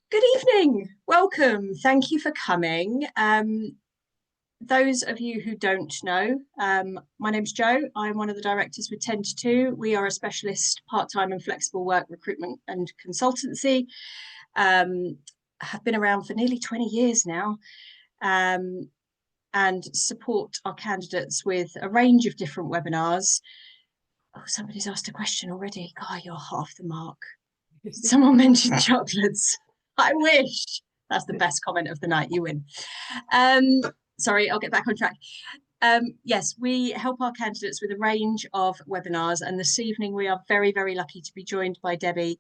Good evening. Welcome. Thank you for coming. Those of you who don't know, my name's Jo. I'm one of the directors with Ten2Two. We are a specialist part-time and flexible work recruitment and consultancy. Have been around for nearly 20 years now, and support our candidates with a range of different webinars. Oh, somebody's asked a question already. God, you're half the mark. Someone mentioned chocolates. I wish. That's the best comment of the night. You win. Sorry, I'll get back on track. Yes, we help our candidates with a range of webinars, and this evening we are very, very lucky to be joined by Debbie,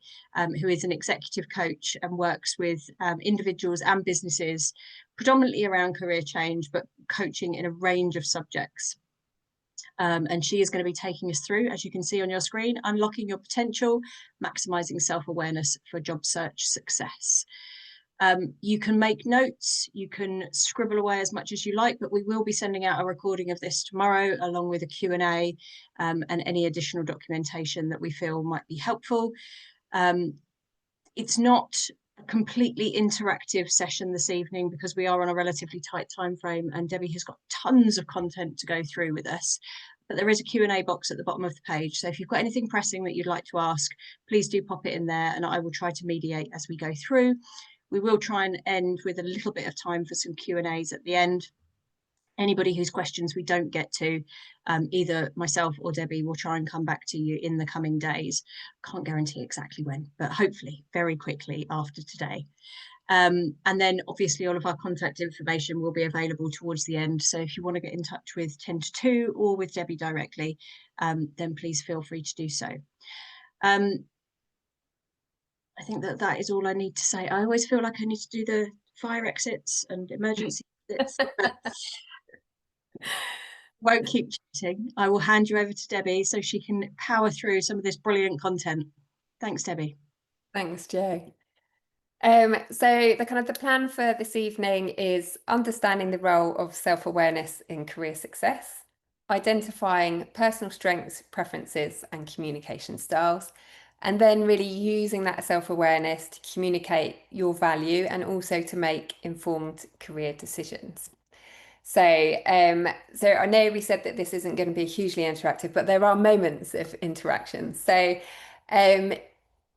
who is an executive coach and works with individuals and businesses, predominantly around career change, but coaching in a range of subjects. And she is going to be taking us through, as you can see on your screen, unlocking your potential, maximising self-awareness for job search success. You can make notes, you can scribble away as much as you like, but we will be sending out a recording of this tomorrow, along with a Q&A and any additional documentation that we feel might be helpful. It's not a completely interactive session this evening because we are on a relatively tight time frame, and Debbie has got tons of content to go through with us. But there is a Q&A box at the bottom of the page. So if you've got anything pressing that you'd like to ask, please do pop it in there and I will try to mediate as we go through. We will try and end with a little bit of time for some Q&As at the end. Anybody whose questions we don't get to, either myself or Debbie will try and come back to you in the coming days. Can't guarantee exactly when, but hopefully very quickly after today. And then obviously all of our contact information will be available towards the end. So if you want to get in touch with Ten2Two or with Debbie directly, then please feel free to do so. I think that is all I need to say. I always feel like I need to do the fire exits and emergency exits. Won't keep chatting. I will hand you over to Debbie so she can power through some of this brilliant content. Thanks, Debbie. Thanks, Jo. So the plan for this evening is understanding the role of self-awareness in career success, identifying personal strengths, preferences, and communication styles, and then really using that self-awareness to communicate your value and also to make informed career decisions. So I know we said that this isn't going to be hugely interactive, but there are moments of interaction. So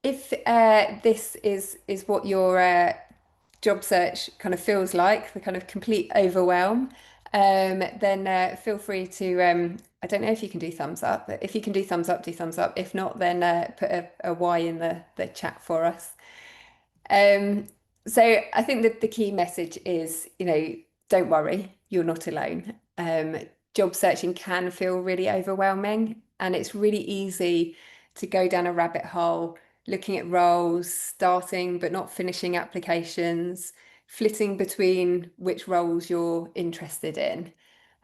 if this is what your job search kind of feels like, the kind of complete overwhelm, then feel free to, I don't know if you can do thumbs up, but if you can do thumbs up, do thumbs up. If not, then put a Y in the chat for us. So I think that the key message is, don't worry, you're not alone. Job searching can feel really overwhelming, and it's really easy to go down a rabbit hole, looking at roles, starting but not finishing applications, flitting between which roles you're interested in.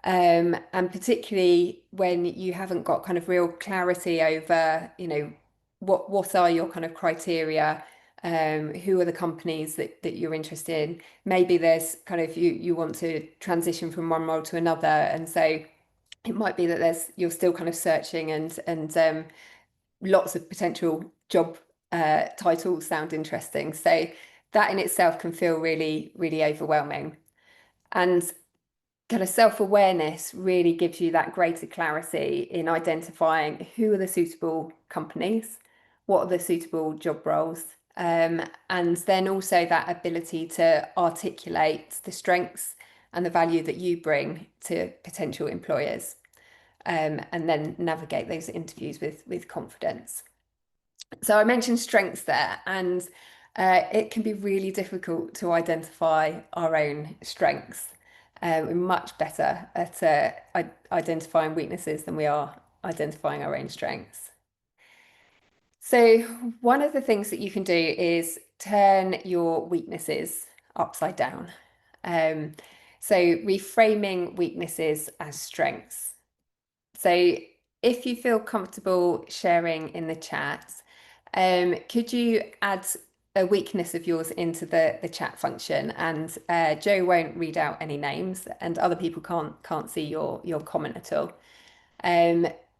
And particularly when you haven't got kind of real clarity over, what are your kind of criteria, who are the companies that you're interested in. Maybe there's kind of you want to transition from one role to another, and so it might be that you're still kind of searching and lots of potential job titles sound interesting. So that in itself can feel really, really overwhelming. And kind of self-awareness really gives you that greater clarity in identifying who are the suitable companies, what are the suitable job roles, and then also that ability to articulate the strengths and the value that you bring to potential employers, and then navigate those interviews with confidence. So I mentioned strengths there, and it can be really difficult to identify our own strengths. We're much better at identifying weaknesses than we are identifying our own strengths. So one of the things that you can do is turn your weaknesses upside down. So reframing weaknesses as strengths. So if you feel comfortable sharing in the chat, could you add a weakness of yours into the chat function? And Jo won't read out any names, and other people can't see your comment at all.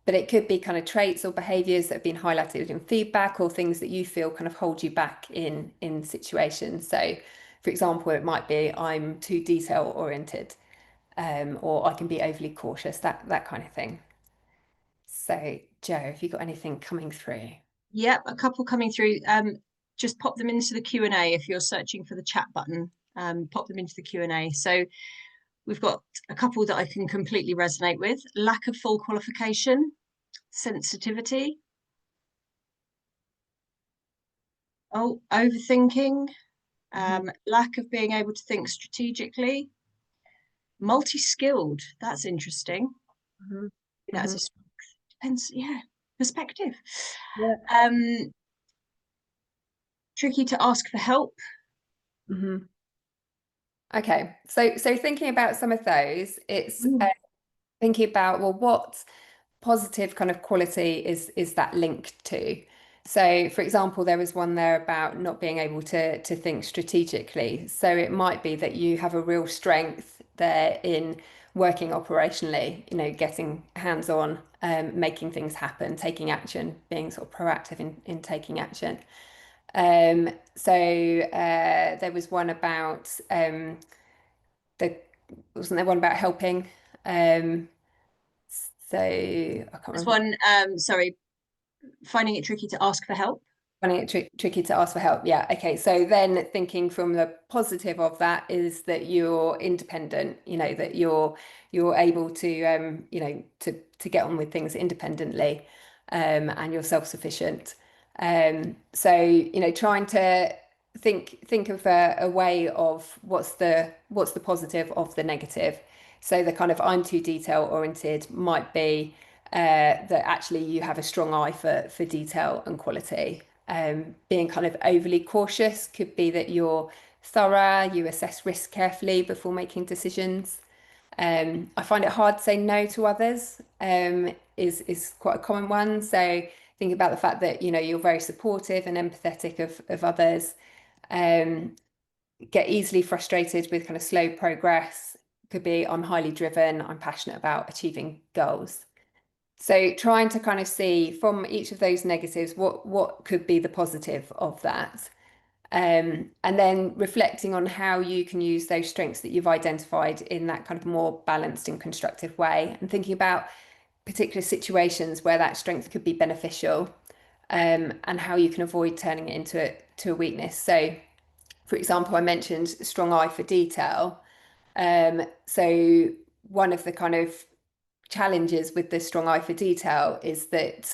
but it could be kind of traits or behaviors that have been highlighted in feedback, or things that you feel kind of hold you back in situations. So, for example, it might be I'm too detail oriented, or I can be overly cautious, that kind of thing. So, Joe, have you got anything coming through? Yep, a couple coming through. Just pop them into the Q&A if you're searching for the chat button. Pop them into the Q&A. So we've got a couple that I can completely resonate with. Lack of full qualification, sensitivity. Oh, overthinking, lack of being able to think strategically, multi-skilled. That's interesting. Mhm. That's Mhm. depends, yeah, perspective. Yeah. Tricky to ask for help. Mhm. Okay, so thinking about some of those, it's thinking about, well, what positive kind of quality is that linked to? So, for example, there was one there about not being able to think strategically. So it might be that you have a real strength there in working operationally, getting hands-on, making things happen, taking action, being sort of proactive in taking action. There was one about the wasn't there one about helping? Um, so I can't There's remember. one, sorry, finding it tricky to ask for help. Finding it tricky to ask for help. Yeah. Okay. So then thinking from the positive of that is that you're independent, that you're able to to get on with things independently, and you're self-sufficient. Trying to think of a way of what's the positive of the negative. So the kind of I'm too detail oriented might be that actually you have a strong eye for detail and quality. Being kind of overly cautious could be that you're thorough, you assess risk carefully before making decisions. I find it hard to say no to others, is quite a common one. So think about the fact that you're very supportive and empathetic of others. Get easily frustrated with kind of slow progress. Could be I'm highly driven, I'm passionate about achieving goals. So trying to kind of see from each of those negatives what could be the positive of that. And then reflecting on how you can use those strengths that you've identified in that kind of more balanced and constructive way, and thinking about particular situations where that strength could be beneficial, and how you can avoid turning it into a weakness. So, for example, I mentioned strong eye for detail. So one of the kind of challenges with the strong eye for detail is that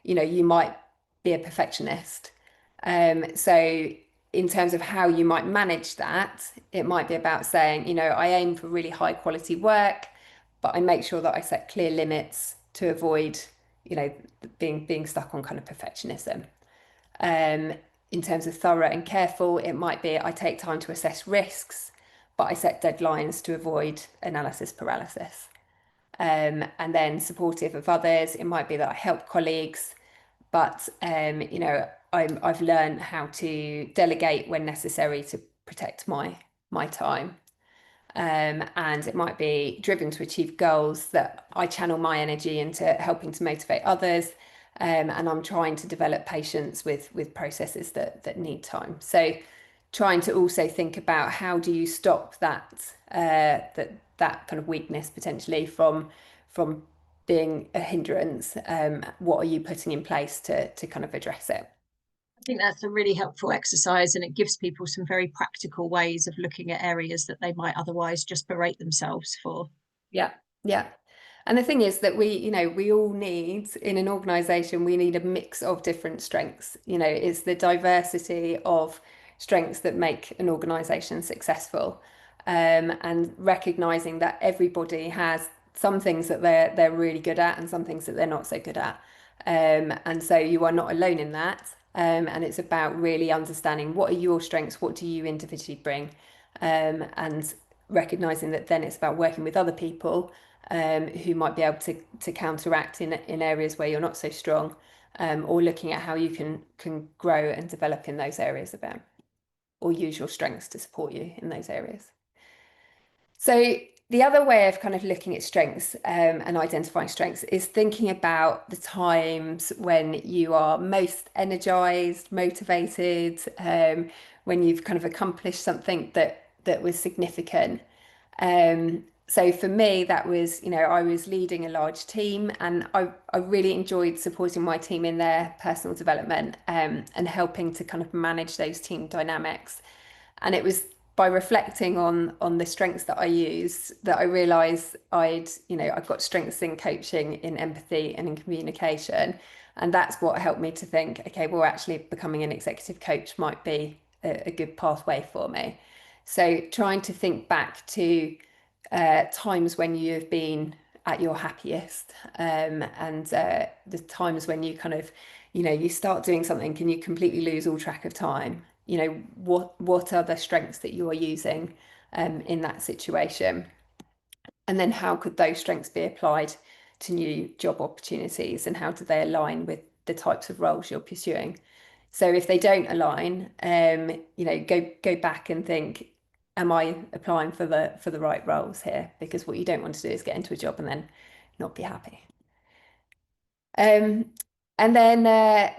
you might be a perfectionist. So in terms of how you might manage that, it might be about saying, I aim for really high quality work, but I make sure that I set clear limits to avoid, being stuck on kind of perfectionism. Um, in terms of thorough and careful, it might be I take time to assess risks, but I set deadlines to avoid analysis paralysis. And then supportive of others, it might be that I help colleagues, but I've learned how to delegate when necessary to protect my time. And it might be driven to achieve goals that I channel my energy into helping to motivate others. And I'm trying to develop patience with processes that need time. So trying to also think about how do you stop that kind of weakness potentially from being a hindrance. What are you putting in place to kind of address it? I think that's a really helpful exercise, and it gives people some very practical ways of looking at areas that they might otherwise just berate themselves for. Yeah, yeah. And the thing is that we all need in an organization, we need a mix of different strengths. It's the diversity of strengths that make an organization successful. And recognizing that everybody has some things that they're really good at and some things that they're not so good at. And so you are not alone in that. And it's about really understanding what are your strengths, what do you individually bring, and recognizing that then it's about working with other people, who might be able to counteract in areas where you're not so strong, or looking at how you can grow and develop in those areas about, or use your strengths to support you in those areas. So The other way of kind of looking at strengths and identifying strengths is thinking about the times when you are most energized, motivated, when you've kind of accomplished something that was significant. So for me, that was, I was leading a large team, and I really enjoyed supporting my team in their personal development, and helping to kind of manage those team dynamics. And it was by reflecting on the strengths that I used that I realized I've got strengths in coaching, in empathy, and in communication. And that's what helped me to think, okay, well, actually becoming an executive coach might be a good pathway for me. So trying to think back to times when you've been at your happiest, and the times when you kind of, you start doing something and you completely lose all track of time. What are the strengths that you are using in that situation? And then how could those strengths be applied to new job opportunities, and how do they align with the types of roles you're pursuing? So if they don't align, go back and think, am I applying for the right roles here? Because what you don't want to do is get into a job and then not be happy. And then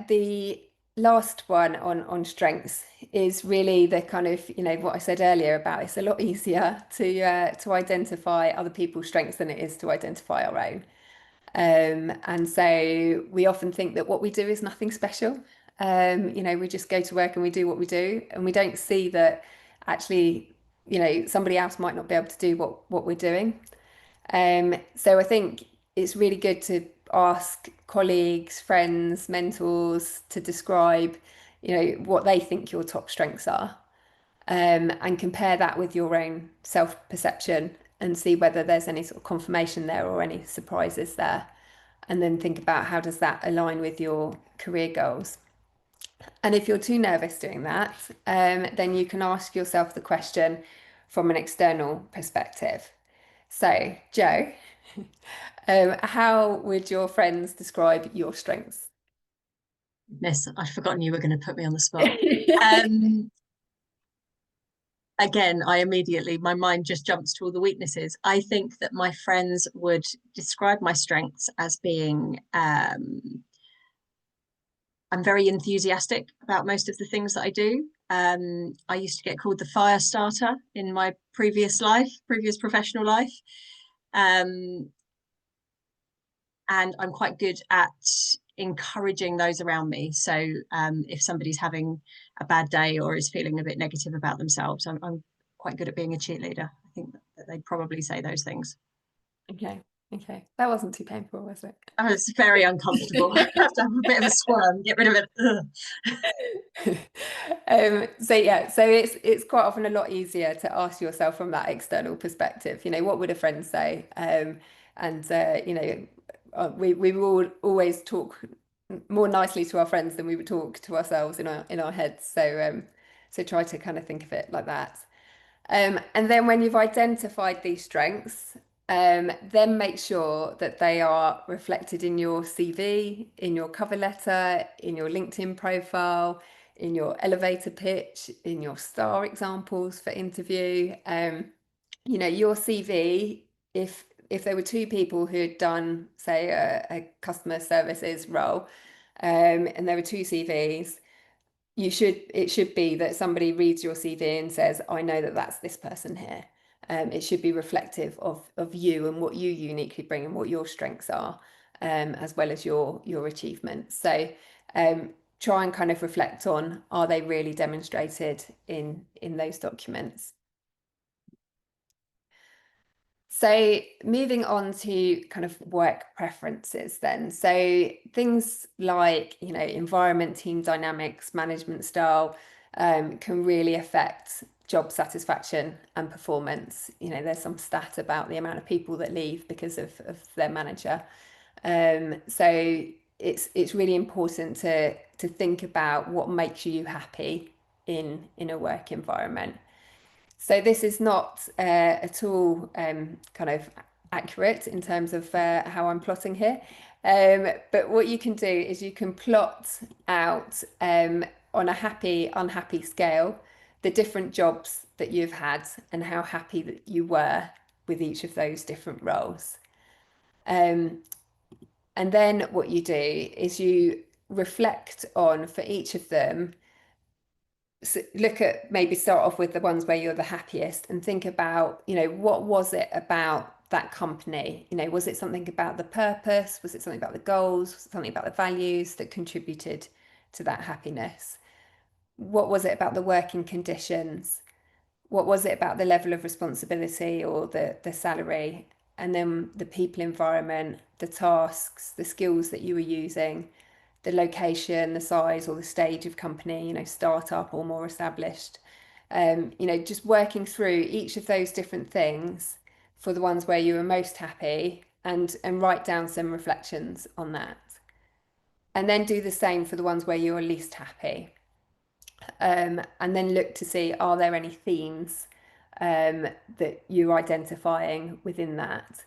the last one on strengths is really the kind of, what I said earlier about it's a lot easier to identify other people's strengths than it is to identify our own. And so we often think that what we do is nothing special. We just go to work and we do what we do, and we don't see that actually, somebody else might not be able to do what we're doing. So I think it's really good to ask colleagues, friends, mentors to describe, what they think your top strengths are, and compare that with your own self-perception and see whether there's any sort of confirmation there or any surprises there. And then think about how does that align with your career goals. And if you're too nervous doing that, then you can ask yourself the question from an external perspective. So, Joe, how would your friends describe your strengths? Goodness, I'd forgotten you were going to put me on the spot. Again, my mind just jumps to all the weaknesses. I think that my friends would describe my strengths as being, I'm very enthusiastic about most of the things that I do. I used to get called the fire starter in my previous professional life. And I'm quite good at encouraging those around me. So if somebody's having a bad day or is feeling a bit negative about themselves, I'm quite good at being a cheerleader. I think that they'd probably say those things. Okay. That wasn't too painful, was it? Oh, it's very uncomfortable. I have to have a bit of a squirm, get rid of it. So it's quite often a lot easier to ask yourself from that external perspective. What would a friend say? We will always talk more nicely to our friends than we would talk to ourselves in our heads. So try to kind of think of it like that. And then when you've identified these strengths, then make sure that they are reflected in your CV, in your cover letter, in your LinkedIn profile, in your elevator pitch, in your star examples for interview. Your CV, if there were two people who had done, say, a customer services role, and there were two CVs, it should be that somebody reads your CV and says, I know that that's this person here. It should be reflective of you and what you uniquely bring and what your strengths are, as well as your achievements. So try and kind of reflect on, are they really demonstrated in those documents? So moving on to kind of work preferences then. So things like, environment, team dynamics, management style, can really affect job satisfaction and performance. There's some stat about the amount of people that leave because of their manager. So it's really important to think about what makes you happy in a work environment. So this is not at all kind of accurate in terms of how I'm plotting here. But what you can do is you can plot out on a happy, unhappy scale the different jobs that you've had and how happy that you were with each of those different roles. And then what you do is you reflect on, for each of them, so look at, maybe start off with the ones where you're the happiest and think about, what was it about that company? Was it something about the purpose? Was it something about the goals? Was it something about the values that contributed to that happiness? What was it about the working conditions? What was it about the level of responsibility or the salary? And then the people environment, the tasks, the skills that you were using, the location, the size or the stage of company, startup or more established. Just working through each of those different things for the ones where you were most happy, and write down some reflections on that. And then do the same for the ones where you are least happy. And then look to see, are there any themes that you're identifying within that?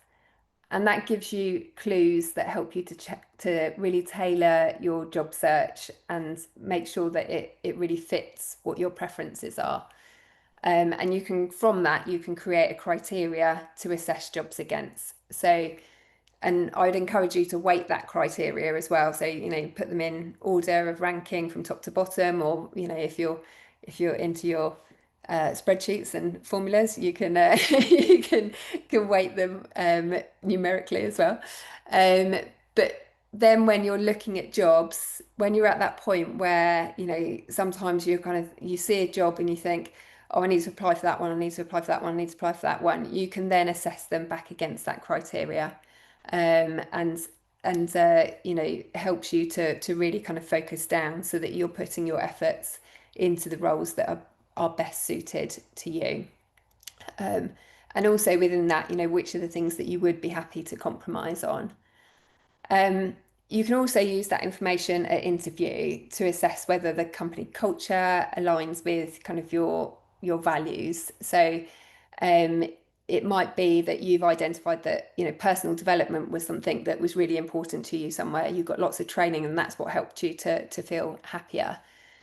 And that gives you clues that help you to really tailor your job search and make sure that it really fits what your preferences are. And you can, from that, you can create a criteria to assess jobs against. So, and I'd encourage you to weight that criteria as well. So, put them in order of ranking from top to bottom, or, if you're into your spreadsheets and formulas, you can you can weight them numerically as well. But then when you're looking at jobs, when you're at that point where, sometimes you see a job and you think, oh, I need to apply for that one, I need to apply for that one, I need to apply for that one, you can then assess them back against that criteria. And helps you to really kind of focus down so that you're putting your efforts into the roles that are best suited to you. And also within that, which are the things that you would be happy to compromise on. You can also use that information at interview to assess whether the company culture aligns with kind of your values. So it might be that you've identified that, personal development was something that was really important to you somewhere. You got lots of training and that's what helped you to feel happier.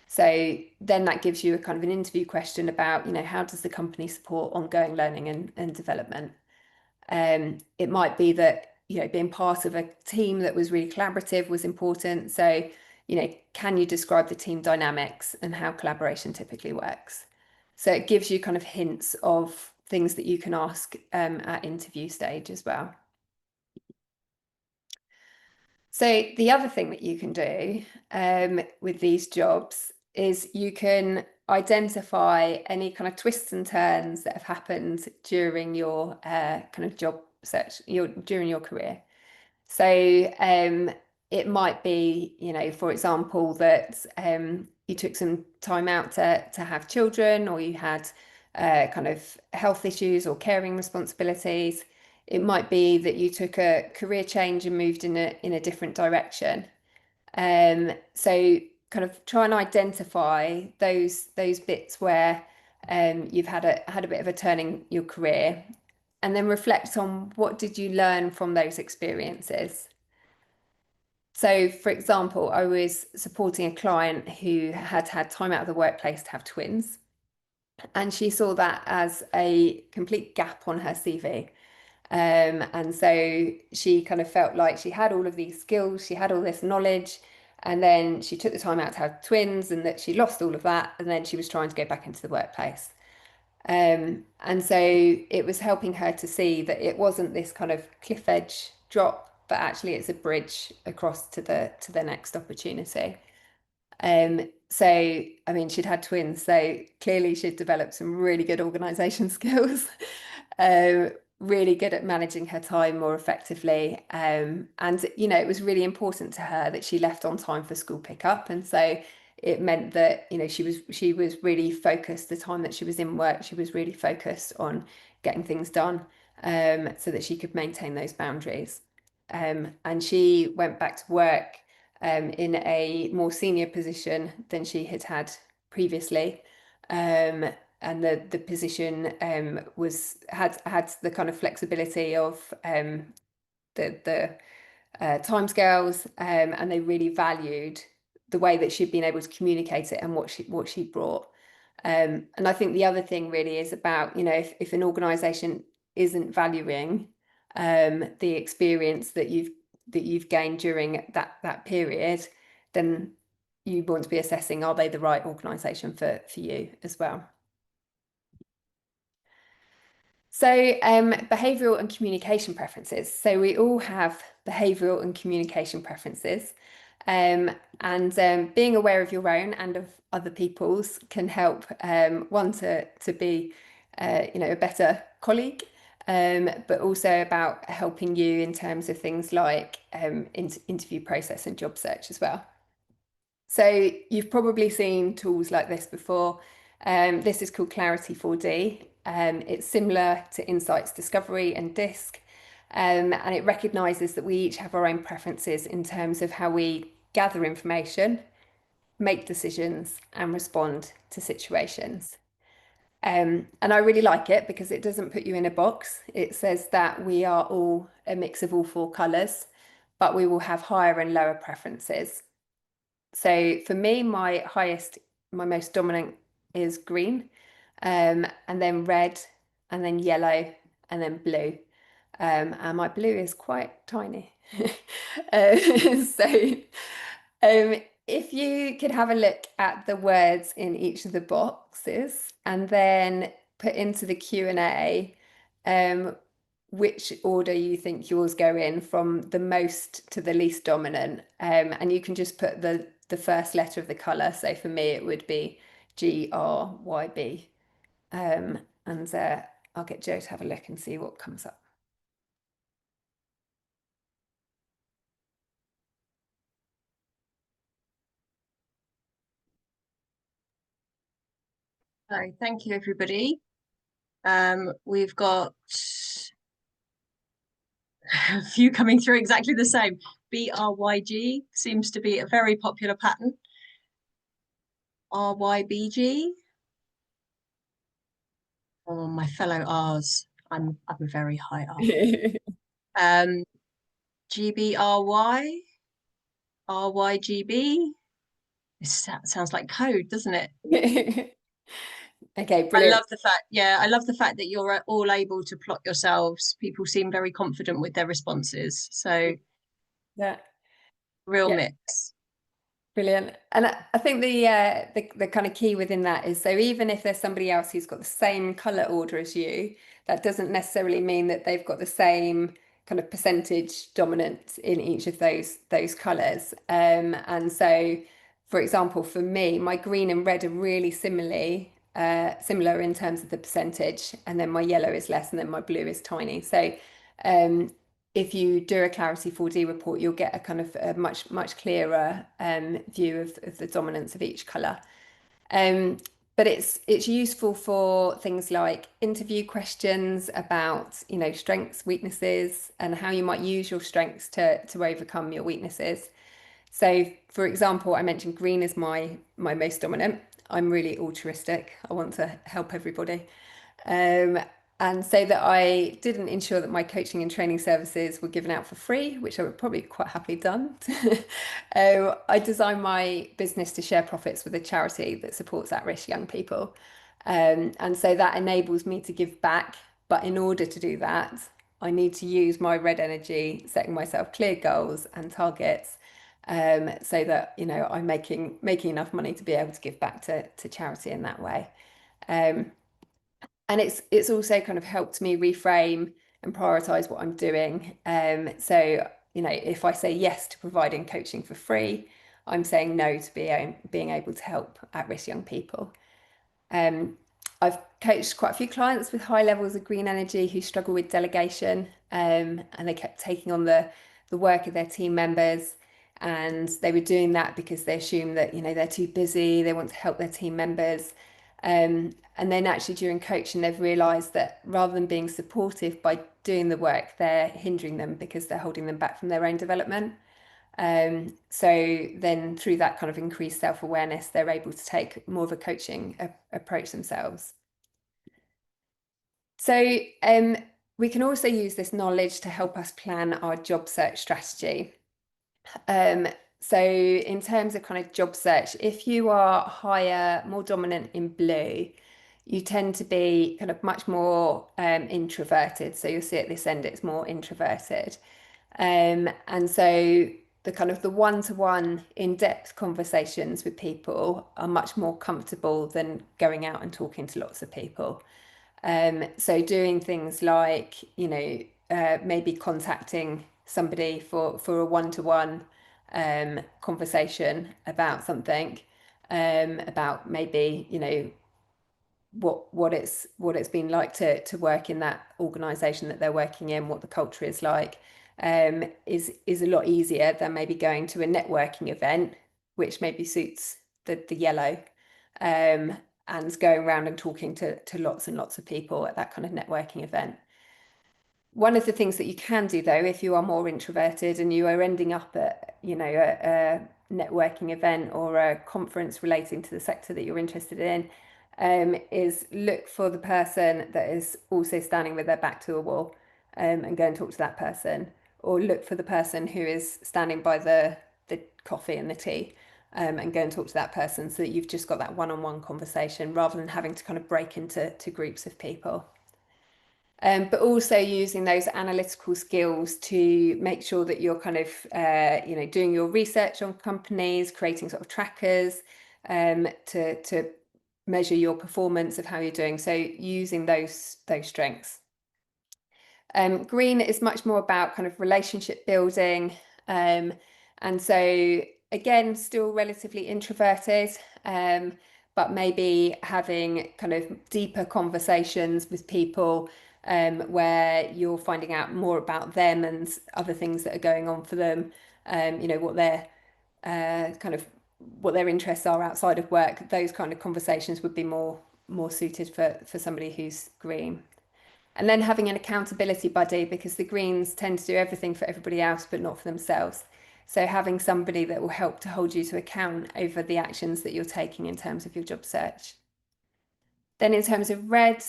So then that gives you a kind of an interview question about, how does the company support ongoing learning and development? It might be that, being part of a team that was really collaborative was important. So, can you describe the team dynamics and how collaboration typically works? So it gives you kind of hints of things that you can ask at interview stage as well. So the other thing that you can do with these jobs is you can identify any kind of twists and turns that have happened during your kind of job search, during your career. So it might be, for example, that you took some time out to have children, or you had kind of health issues or caring responsibilities. It might be that you took a career change and moved in a different direction. So kind of try and identify those bits where you've had a bit of a turn in your career, and then reflect on what did you learn from those experiences. So, for example, I was supporting a client who had had time out of the workplace to have twins, and she saw that as a complete gap on her CV. And so she kind of felt like she had all of these skills, she had all this knowledge, and then she took the time out to have twins, and that she lost all of that, and then she was trying to go back into the workplace. And so it was helping her to see that it wasn't this kind of cliff edge drop, but actually it's a bridge across to the next opportunity. So I mean, she'd had twins, so clearly she'd developed some really good organization skills, really good at managing her time more effectively. And it was really important to her that she left on time for school pickup, and so it meant that she was really focused. The time that she was in work, she was really focused on getting things done, so that she could maintain those boundaries. And she went back to work in a more senior position than she had had previously. And the position had the kind of flexibility of the timescales, and they really valued the way that she'd been able to communicate it and what she brought. And I think the other thing really is about, if an organisation isn't valuing the experience that you've gained during that period, then you want to be assessing, are they the right organisation for you as well? So behavioural and communication preferences. So we all have behavioural and communication preferences. And being aware of your own and of other people's can help one to be a better colleague, but also about helping you in terms of things like interview process and job search as well. So you've probably seen tools like this before. This is called Clarity 4D. It's similar to Insights Discovery and DISC, and it recognises that we each have our own preferences in terms of how we gather information, make decisions, and respond to situations. And I really like it because it doesn't put you in a box. It says that we are all a mix of all four colours, but we will have higher and lower preferences. So for me, my most dominant is green, and then red, and then yellow, and then blue. And my blue is quite tiny. So if you could have a look at the words in each of the boxes and then put into the Q&A which order you think yours go in from the most to the least dominant, and you can just put the first letter of the colour. So for me it would be GRYB, and I'll get Jo to have a look and see what comes up. So thank you, everybody. We've got a few coming through exactly the same. BRYG seems to be a very popular pattern. RYBG. Oh, my fellow R's. I'm a very high R. GBRY. RYGB. This sounds like code, doesn't it? Okay, brilliant. I love the fact that you're all able to plot yourselves. People seem very confident with their responses. So yeah, real yeah. mix. Brilliant. And I think the kind of key within that is, so even if there's somebody else who's got the same color order as you, that doesn't necessarily mean that they've got the same kind of percentage dominance in each of those colors. And so, for example, for me, my green and red are really similar in terms of the percentage, and then my yellow is less, and then my blue is tiny. So if you do a Clarity 4D report, you'll get a kind of a much clearer view of the dominance of each colour. But it's useful for things like interview questions about, strengths, weaknesses, and how you might use your strengths to overcome your weaknesses. So, for example, I mentioned green is my most dominant. I'm really altruistic. I want to help everybody. And so that I didn't ensure that my coaching and training services were given out for free, which I would probably quite happily done. I designed my business to share profits with a charity that supports at-risk young people. And so that enables me to give back. But in order to do that, I need to use my red energy, setting myself clear goals and targets, so that, I'm making enough money to be able to give back to charity in that way. And it's also kind of helped me reframe and prioritize what I'm doing. So, if I say yes to providing coaching for free, I'm saying no to being able to help at-risk young people. I've coached quite a few clients with high levels of green energy who struggle with delegation, and they kept taking on the work of their team members. And they were doing that because they assume that, they're too busy, they want to help their team members. And then actually during coaching, they've realised that rather than being supportive by doing the work, they're hindering them because they're holding them back from their own development. So then through that kind of increased self-awareness, they're able to take more of a coaching approach themselves. So we can also use this knowledge to help us plan our job search strategy. So in terms of kind of job search, if you are higher, more dominant in blue, you tend to be kind of much more introverted. So you'll see at this end it's more introverted. And so the kind of the one-to-one in-depth conversations with people are much more comfortable than going out and talking to lots of people. So doing things like, maybe contacting somebody for a one-to-one conversation about something, about maybe, what it's been like to work in that organization that they're working in, what the culture is like, is a lot easier than maybe going to a networking event, which maybe suits the yellow, and going around and talking to lots and lots of people at that kind of networking event. One of the things that you can do, though, if you are more introverted and you are ending up at, a networking event or a conference relating to the sector that you're interested in, is look for the person that is also standing with their back to a wall, and go and talk to that person, or look for the person who is standing by the coffee and the tea, and go and talk to that person, so that you've just got that one-on-one conversation rather than having to kind of break into groups of people. But also using those analytical skills to make sure that you're kind of, doing your research on companies, creating sort of trackers, to measure your performance of how you're doing. So using those strengths. Green is much more about kind of relationship building. And so again, still relatively introverted, but maybe having kind of deeper conversations with people, where you're finding out more about them and other things that are going on for them, what their what their interests are outside of work. Those kind of conversations would be more suited for somebody who's green. And then having an accountability buddy, because the greens tend to do everything for everybody else but not for themselves. So having somebody that will help to hold you to account over the actions that you're taking in terms of your job search. Then in terms of red,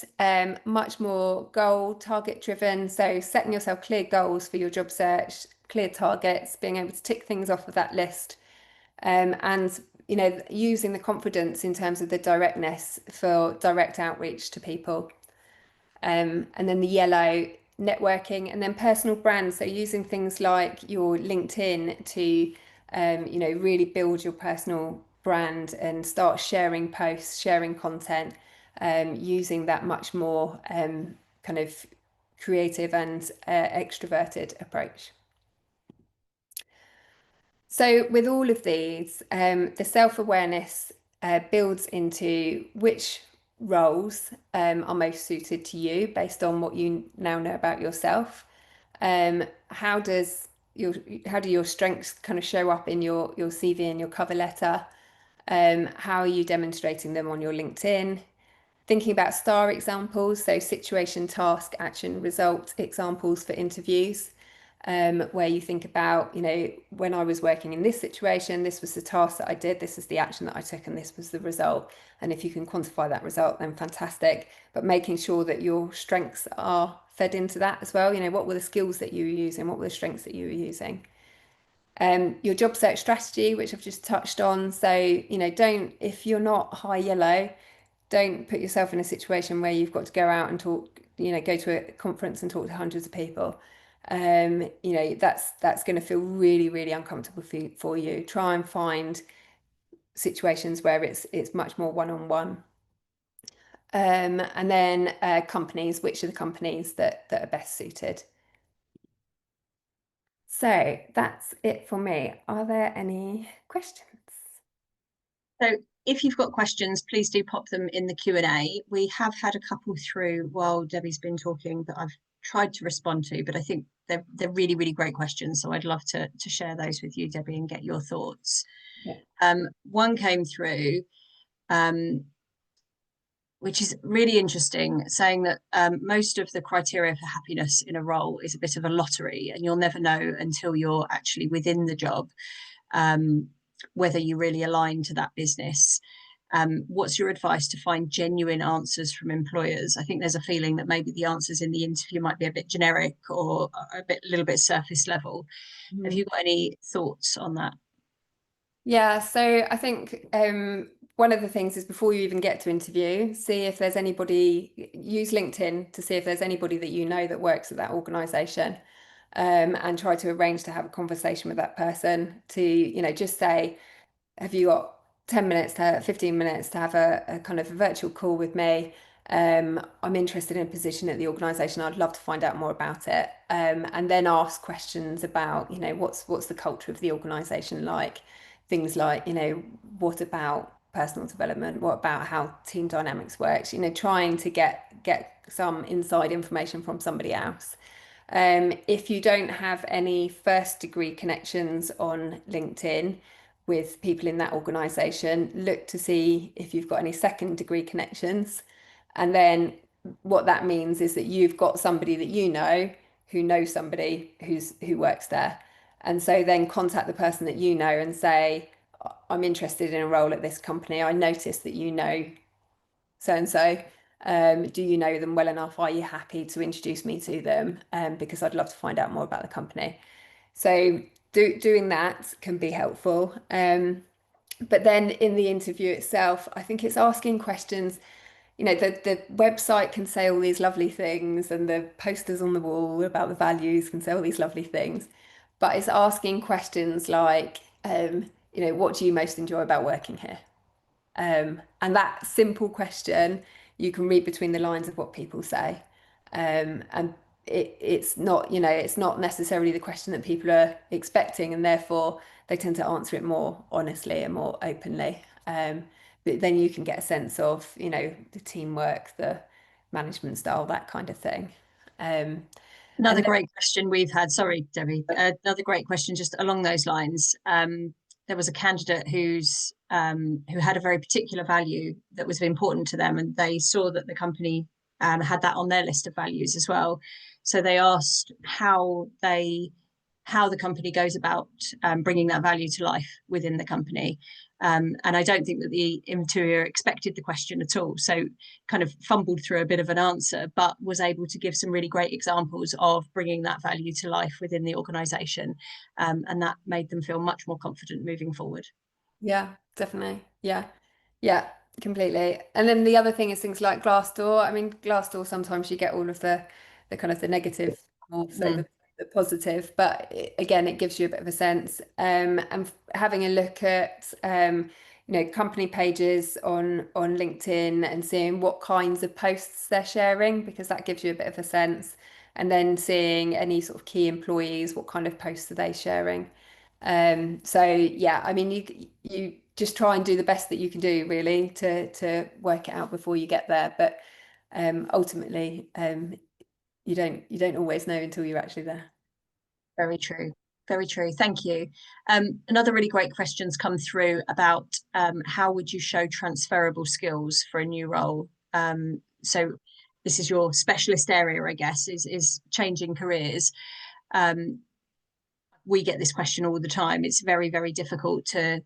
much more goal target driven. So setting yourself clear goals for your job search, clear targets, being able to tick things off of that list, and using the confidence in terms of the directness for direct outreach to people. And then the yellow, networking, and then personal brand. So using things like your LinkedIn to, really build your personal brand and start sharing posts, sharing content, using that much more kind of creative and extroverted approach. So with all of these, the self-awareness builds into which roles are most suited to you based on what you now know about yourself. How do your strengths kind of show up in your CV and your cover letter? How are you demonstrating them on your LinkedIn? Thinking about STAR examples, so situation, task, action, result examples for interviews, where you think about, when I was working in this situation, this was the task that I did, this is the action that I took, and this was the result. And if you can quantify that result, then fantastic. But making sure that your strengths are fed into that as well. What were the skills that you were using? What were the strengths that you were using? Your job search strategy, which I've just touched on. So, if you're not high yellow, don't put yourself in a situation where you've got to go out and talk, go to a conference and talk to hundreds of people. That's going to feel really, really uncomfortable for you. Try and find situations where it's much more one-on-one. And then companies, which are the companies that are best suited. So that's it for me. Are there any questions? So if you've got questions, please do pop them in the Q&A. We have had a couple through while Debbie's been talking that I've tried to respond to, but I think they're really, really great questions. So I'd love to share those with you, Debbie, and get your thoughts. Yeah. One came through, which is really interesting, saying that most of the criteria for happiness in a role is a bit of a lottery, and you'll never know until you're actually within the job whether you really align to that business. What's your advice to find genuine answers from employers? I think there's a feeling that maybe the answers in the interview might be a bit generic or a little bit surface level. Have you got any thoughts on that? Yeah, so I think one of the things is before you even get to interview, see if there's anybody, use LinkedIn to see if there's anybody that you know that works at that organization, and try to arrange to have a conversation with that person to, just say, have you got 10 minutes to 15 minutes to have a kind of a virtual call with me? I'm interested in a position at the organisation. I'd love to find out more about it. And then ask questions about, what's the culture of the organisation like? Things like, what about personal development? What about how team dynamics works? Trying to get some inside information from somebody else. If you don't have any first degree connections on LinkedIn with people in that organisation, look to see if you've got any second degree connections. And then what that means is that you've got somebody that you know who knows somebody who works there. And so then contact the person that you know and say, I'm interested in a role at this company. I noticed that you know so and so. Do you know them well enough? Are you happy to introduce me to them? Because I'd love to find out more about the company. So doing that can be helpful. But then in the interview itself, I think it's asking questions. The website can say all these lovely things, and the posters on the wall about the values can say all these lovely things. But it's asking questions like, what do you most enjoy about working here? And that simple question, you can read between the lines of what people say. And it's not, it's not necessarily the question that people are expecting, and therefore they tend to answer it more honestly and more openly. But then you can get a sense of, the teamwork, the management style, that kind of thing. Um, Another and great question we've had, sorry, Debbie, another great question just along those lines. There was a candidate who had a very particular value that was important to them, and they saw that the company had that on their list of values as well. So they asked how the company goes about bringing that value to life within the company. And I don't think that the interviewer expected the question at all. So kind of fumbled through a bit of an answer, but was able to give some really great examples of bringing that value to life within the organisation. And that made them feel much more confident moving forward. Yeah, definitely. Yeah. Yeah, completely. And then the other thing is things like Glassdoor. I mean, Glassdoor, sometimes you get all of the kind of the negative, more so Mm. the positive, but again, it gives you a bit of a sense. And having a look at company pages on LinkedIn and seeing what kinds of posts they're sharing, because that gives you a bit of a sense. And then seeing any sort of key employees, what kind of posts are they sharing? So yeah, I mean, you just try and do the best that you can do, really, to work it out before you get there. But ultimately, you don't always know until you're actually there. Very true. Very true. Thank you. Another really great question's come through about how would you show transferable skills for a new role? So this is your specialist area, I guess, is changing careers. Um, we get this question all the time. It's very, very difficult to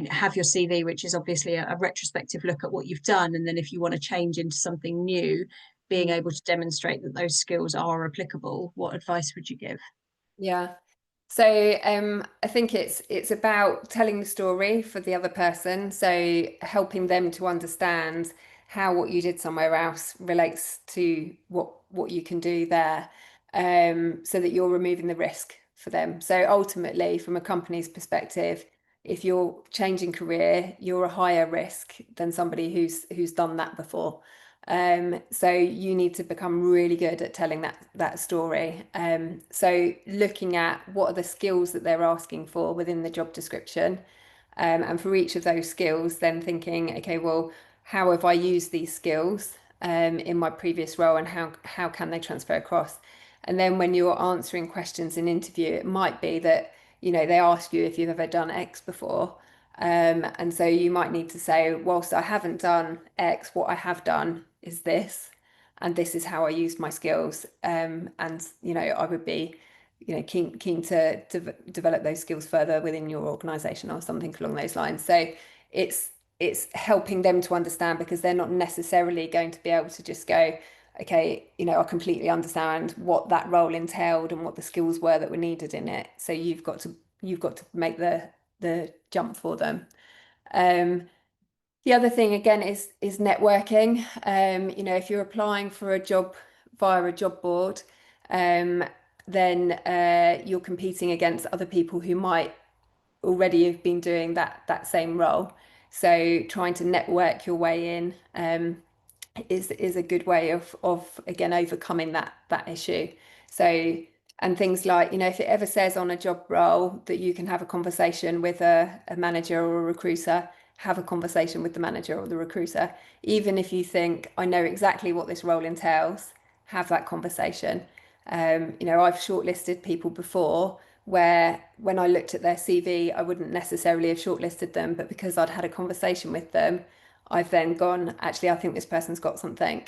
have your CV, which is obviously a retrospective look at what you've done, and then if you want to change into something new, being able to demonstrate that those skills are applicable. What advice would you give? Yeah. So I think it's about telling the story for the other person. So helping them to understand how what you did somewhere else relates to what you can do there, so that you're removing the risk for them. So ultimately, from a company's perspective, if you're changing career, you're a higher risk than somebody who's done that before. So you need to become really good at telling that story. So looking at what are the skills that they're asking for within the job description, and for each of those skills, then thinking, okay, well, how have I used these skills in my previous role, and how can they transfer across? And then when you're answering questions in interview, it might be that they ask you if you've ever done X before. And so you might need to say, whilst I haven't done X, what I have done is this, and this is how I used my skills. And I would be, keen to develop those skills further within your organisation or something along those lines. So it's it's helping them to understand, because they're not necessarily going to be able to just go, okay, I completely understand what that role entailed and what the skills were that were needed in it. So you've got to make the jump for them. The other thing again is networking. You know, if you're applying for a job via a job board, then you're competing against other people who might already have been doing that same role. So trying to network your way in is a good way of again overcoming that issue. So, and things like, you know, if it ever says on a job role that you can have a conversation with a manager or a recruiter, have a conversation with the manager or the recruiter. Even if you think, I know exactly what this role entails, have that conversation. You know, I've shortlisted people before where when I looked at their CV, I wouldn't necessarily have shortlisted them, but because I'd had a conversation with them, I've then gone, actually, I think this person's got something.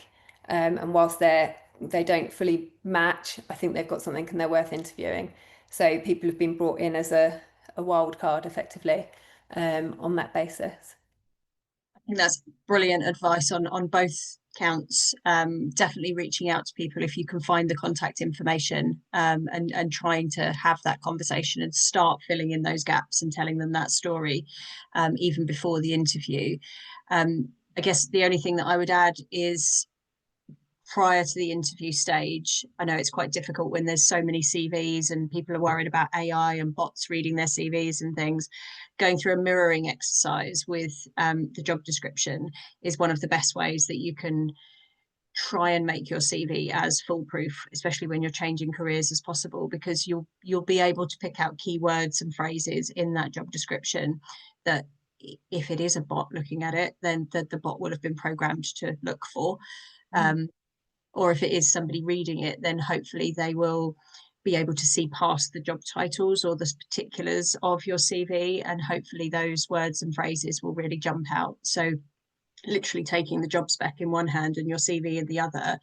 And whilst they don't fully match, I think they've got something and they're worth interviewing. So people have been brought in as a wild card effectively on that basis. I think that's brilliant advice on both counts. Definitely reaching out to people if you can find the contact information, and trying to have that conversation and start filling in those gaps and telling them that story, even before the interview. I guess the only thing that I would add is prior to the interview stage, I know it's quite difficult when there's so many CVs and people are worried about AI and bots reading their CVs and things. Going through a mirroring exercise with the job description is one of the best ways that you can try and make your CV as foolproof, especially when you're changing careers, as possible, because you'll be able to pick out keywords and phrases in that job description that if it is a bot looking at it, then the bot will have been programmed to look for. Or if it is somebody reading it, then hopefully they will be able to see past the job titles or the particulars of your CV, and hopefully those words and phrases will really jump out. So literally taking the job spec in one hand and your CV in the other,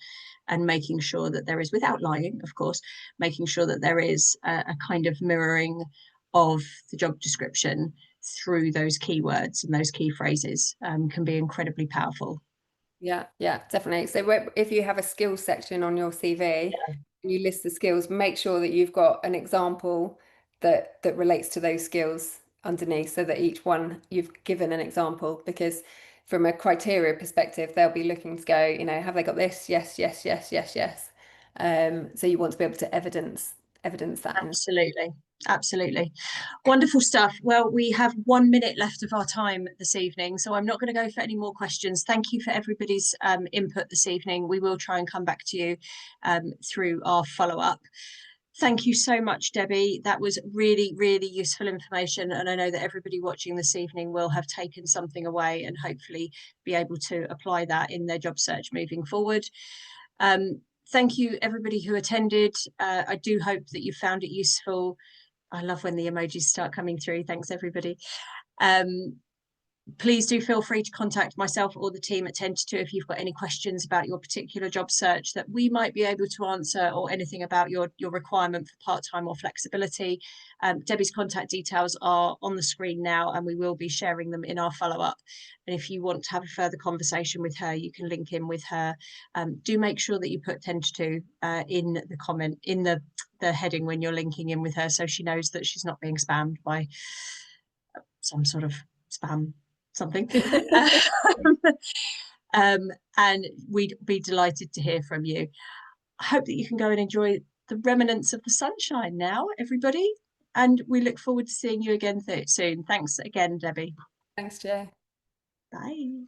and making sure that there is, without lying, of course, making sure that there is a kind of mirroring of the job description through those keywords and those key phrases, can be incredibly powerful. Yeah, definitely. So if you have a skills section on your CV and you list the skills, make sure that you've got an example that relates to those skills underneath, so that each one you've given an example, because from a criteria perspective, they'll be looking to go, you know, have they got this? Yes, yes, yes, yes, yes. So you want to be able to evidence that. Absolutely. Absolutely. Wonderful stuff. Well, we have 1 minute left of our time this evening, so I'm not going to go for any more questions. Thank you for everybody's input this evening. We will try and come back to you through our follow-up. Thank you so much, Debbie. That was really, really useful information. And I know that everybody watching this evening will have taken something away and hopefully be able to apply that in their job search moving forward. Thank you, everybody who attended. I do hope that you found it useful. I love when the emojis start coming through. Thanks, everybody. Please do feel free to contact myself or the team at Ten2Two if you've got any questions about your particular job search that we might be able to answer, or anything about your requirement for part-time or flexibility. Debbie's contact details are on the screen now, and we will be sharing them in our follow-up. And if you want to have a further conversation with her, you can link in with her. Do make sure that you put Ten2Two in the comment, in the heading when you're linking in with her, so she knows that she's not being spammed by some sort of spam something. And we'd be delighted to hear from you. I hope that you can go and enjoy the remnants of the sunshine now, everybody, and we look forward to seeing you again soon. Thanks again, Debbie. Thanks, Jay. Bye.